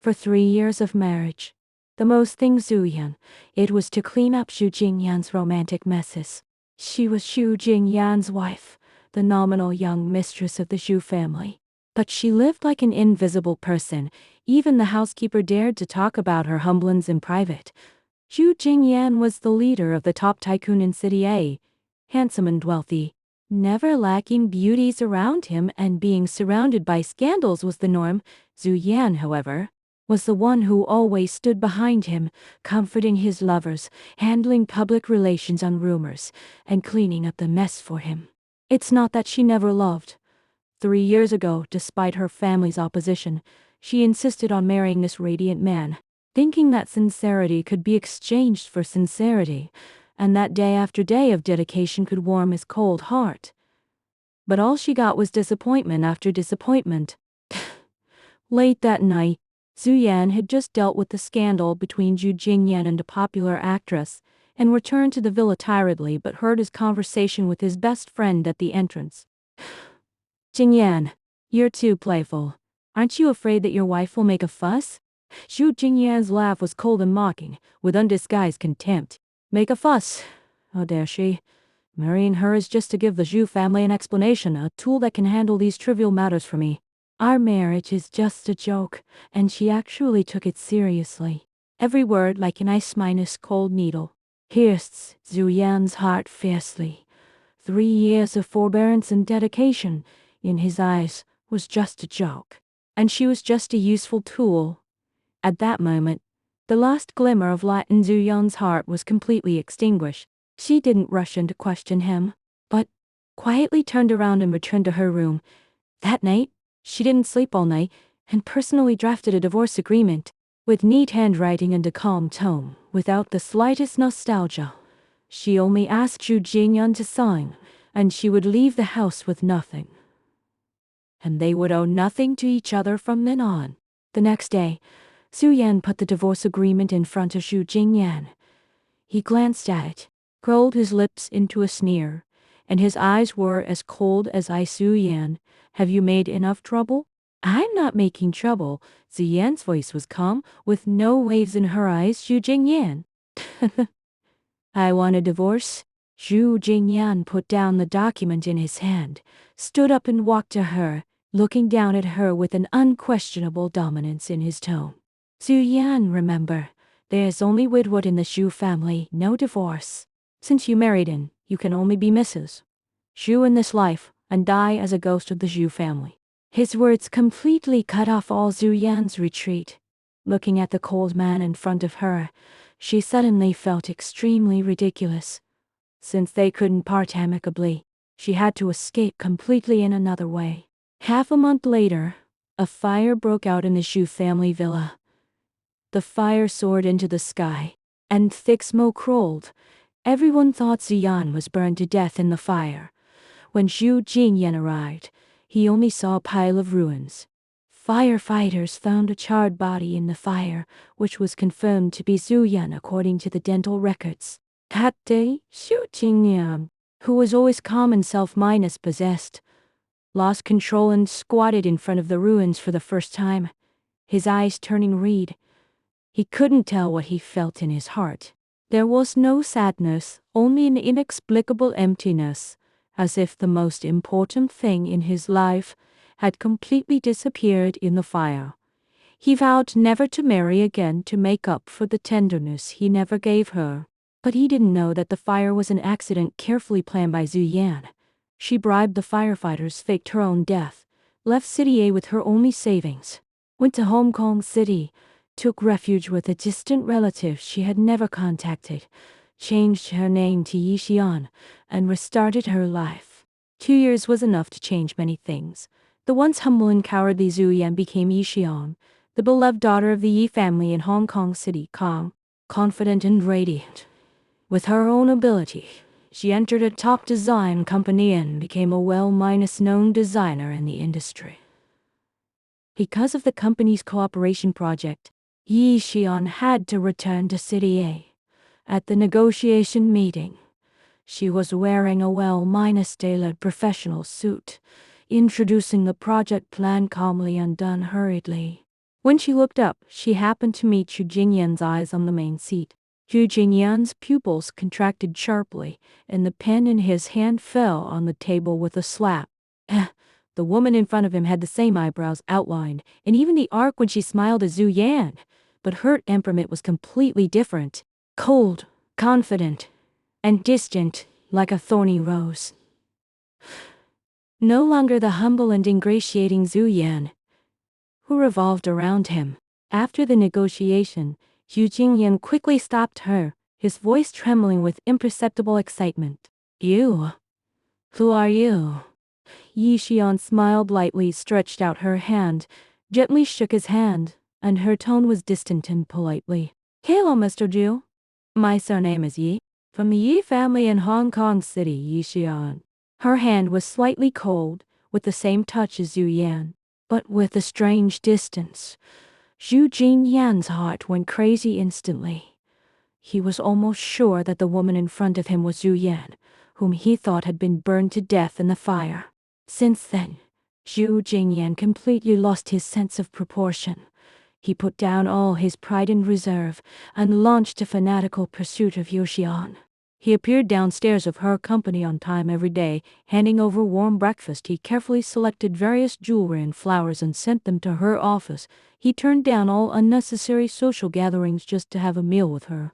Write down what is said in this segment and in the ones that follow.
for 3 years of marriage. The most thing Zhu Yan, it was to clean up Xu Jingyan's romantic messes. She was Xu Jingyan's wife, the nominal young mistress of the Xu family. But she lived like an invisible person. Even the housekeeper dared to talk about her humblins in private. Xu Jingyan was the leader of the top tycoon in City A, handsome and wealthy, never lacking beauties around him, and being surrounded by scandals was the norm. Zhu Yan, however, was the one who always stood behind him, comforting his lovers, handling public relations on rumors, and cleaning up the mess for him. It's not that she never loved. 3 years ago, despite her family's opposition, she insisted on marrying this radiant man, thinking that sincerity could be exchanged for sincerity, and that day after day of dedication could warm his cold heart. But all she got was disappointment after disappointment. Late that night, Zhu Yan had just dealt with the scandal between Zhu Jingyan and a popular actress, and returned to the villa tiredly but heard his conversation with his best friend at the entrance. Jingyan, you're too playful. Aren't you afraid that your wife will make a fuss? Xu Jingyan's laugh was cold and mocking, with undisguised contempt. Make a fuss? How dare she? Marrying her is just to give the Zhu family an explanation, a tool that can handle these trivial matters for me. Our marriage is just a joke, and she actually took it seriously. Every word like an ice-cold needle pierced Zhu Yan's heart fiercely. 3 years of forbearance and dedication, in his eyes, was just a joke, and she was just a useful tool. At that moment, the last glimmer of light in Zhu Yan's heart was completely extinguished. She didn't rush in to question him, but quietly turned around and returned to her room. That night, she didn't sleep all night, and personally drafted a divorce agreement, with neat handwriting and a calm tone, without the slightest nostalgia. She only asked Xu Jingyan to sign, and she would leave the house with nothing. And they would owe nothing to each other from then on. The next day, Zhu Yan put the divorce agreement in front of Xu Jingyan. He glanced at it, curled his lips into a sneer, and his eyes were as cold as ice. Zhu Yan, have you made enough trouble? I'm not making trouble. Zhu Yan's voice was calm, with no waves in her eyes. Xu Jingyan. I want a divorce. Xu Jingyan put down the document in his hand, stood up and walked to her, looking down at her with an unquestionable dominance in his tone. Zhu Yan, remember, there's only widowhood in the Xu family, no divorce. Since you married in, you can only be Mrs. Xu in this life, and die as a ghost of the Xu family. His words completely cut off all Zhu Yan's retreat. Looking at the cold man in front of her, she suddenly felt extremely ridiculous. Since they couldn't part amicably, she had to escape completely in another way. Half a month later, a fire broke out in the Xu family villa. The fire soared into the sky, and thick smoke rolled. Everyone thought Zhu Yan was burned to death in the fire. When Xu Jingyan arrived, he only saw a pile of ruins. Firefighters found a charred body in the fire, which was confirmed to be Zhu Yan according to the dental records. That day, Xu Jingyan, who was always calm and self-possessed, lost control and squatted in front of the ruins for the first time, his eyes turning red. He couldn't tell what he felt in his heart. There was no sadness, only an inexplicable emptiness, as if the most important thing in his life had completely disappeared in the fire. He vowed never to marry again to make up for the tenderness he never gave her. But he didn't know that the fire was an accident carefully planned by Zhu Yan. She bribed the firefighters, faked her own death, left City A with her only savings, went to Hong Kong City, took refuge with a distant relative she had never contacted, changed her name to Yixian, and restarted her life. 2 years was enough to change many things. The once humble and cowardly Zhu Yan became Yixian, the beloved daughter of the Yi family in Hong Kong City, calm, confident and radiant. With her own ability, she entered a top design company and became a well-known designer in the industry. Because of the company's cooperation project, Yi Xian had to return to City A. At the negotiation meeting, she was wearing a well-tailored professional suit, introducing the project plan calmly and unhurriedly. When she looked up, she happened to meet Zhu Jingyan's eyes on the main seat. Zhu Jingyan's pupils contracted sharply, and the pen in his hand fell on the table with a slap. The woman in front of him had the same eyebrows outlined, and even the arc when she smiled at Zhu Yan, but her temperament was completely different. Cold, confident, and distant, like a thorny rose. No longer the humble and ingratiating Zhu Yan, who revolved around him. After the negotiation, Zhu Jingyan quickly stopped her, his voice trembling with imperceptible excitement. You? Who are you? Yi Xian smiled lightly, stretched out her hand, gently shook his hand, and her tone was distant and politely. Hello, Mr. Zhu. My surname is Yi, from the Yi family in Hong Kong City, Yi Xian. Her hand was slightly cold, with the same touch as Zhu Yan, but with a strange distance. Zhu Jingyan's heart went crazy instantly. He was almost sure that the woman in front of him was Zhu Yan, whom he thought had been burned to death in the fire. Since then, Zhu Jingyan completely lost his sense of proportion. He put down all his pride and reserve and launched a fanatical pursuit of Yu Xian. He appeared downstairs of her company on time every day, handing over warm breakfast. He carefully selected various jewelry and flowers and sent them to her office. He turned down all unnecessary social gatherings just to have a meal with her.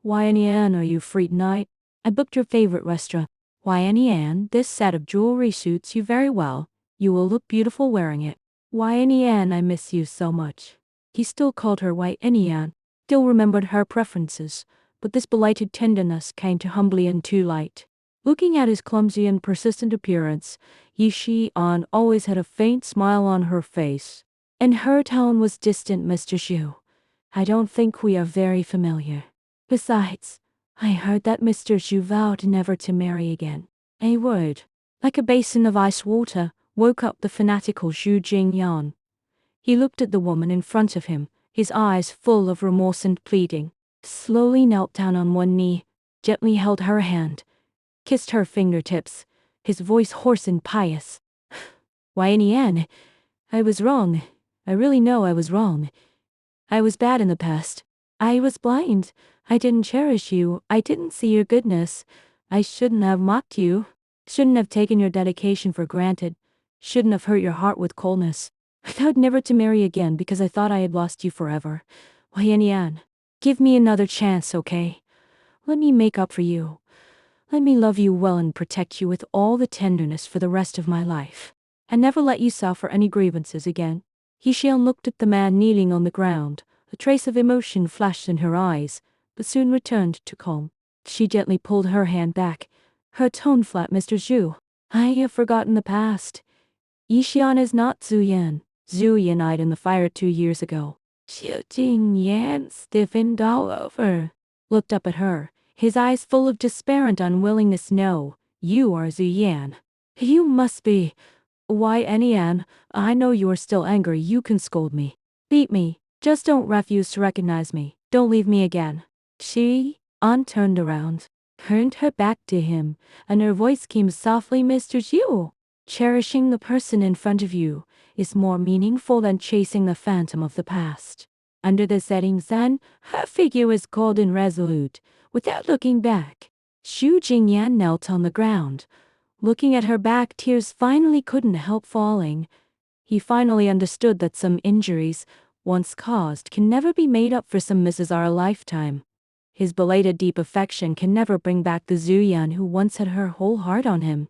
Yan, are you free tonight? I booked your favorite restaurant. Yan, this set of jewelry suits you very well. You will look beautiful wearing it. Yan, I miss you so much. He still called her Yan, still remembered her preferences, but this belated tenderness came too humbly and too light. Looking at his clumsy and persistent appearance, Yi Xian always had a faint smile on her face, and her tone was distant. Mr. Zhu, I don't think we are very familiar. Besides, I heard that Mr. Zhu vowed never to marry again. A word, like a basin of ice water, woke up the fanatical Zhu Jingyan. He looked at the woman in front of him, his eyes full of remorse and pleading. Slowly knelt down on one knee, gently held her hand, kissed her fingertips, his voice hoarse and pious. Yan, I was wrong. I really know I was wrong. I was bad in the past. I was blind. I didn't cherish you. I didn't see your goodness. I shouldn't have mocked you. Shouldn't have taken your dedication for granted. Shouldn't have hurt your heart with coldness. I vowed never to marry again because I thought I had lost you forever. Yan, give me another chance, okay? Let me make up for you. Let me love you well and protect you with all the tenderness for the rest of my life, and never let you suffer any grievances again. Yi Xian looked at the man kneeling on the ground. A trace of emotion flashed in her eyes, but soon returned to calm. She gently pulled her hand back, her tone flat. Mr. Zhu, I have forgotten the past. Yi Xian is not Zhu Yan. Zhu Yan died in the fire 2 years ago. Zhu Jingyan stiffened all over, looked up at her, his eyes full of despair and unwillingness. No, you are Zhu Yan. You must be. Yan, I know you are still angry. You can scold me, beat me, just don't refuse to recognize me. Don't leave me again. She turned around, turned her back to him, and her voice came softly. Mr. Zhu, cherishing the person in front of you is more meaningful than chasing the phantom of the past. Under the setting sun, her figure was cold and resolute. Without looking back, Zhu Jingyan knelt on the ground. Looking at her back, tears finally couldn't help falling. He finally understood that some injuries, once caused, can never be made up for some misses our lifetime. His belated deep affection can never bring back the Zhu Yan who once had her whole heart on him.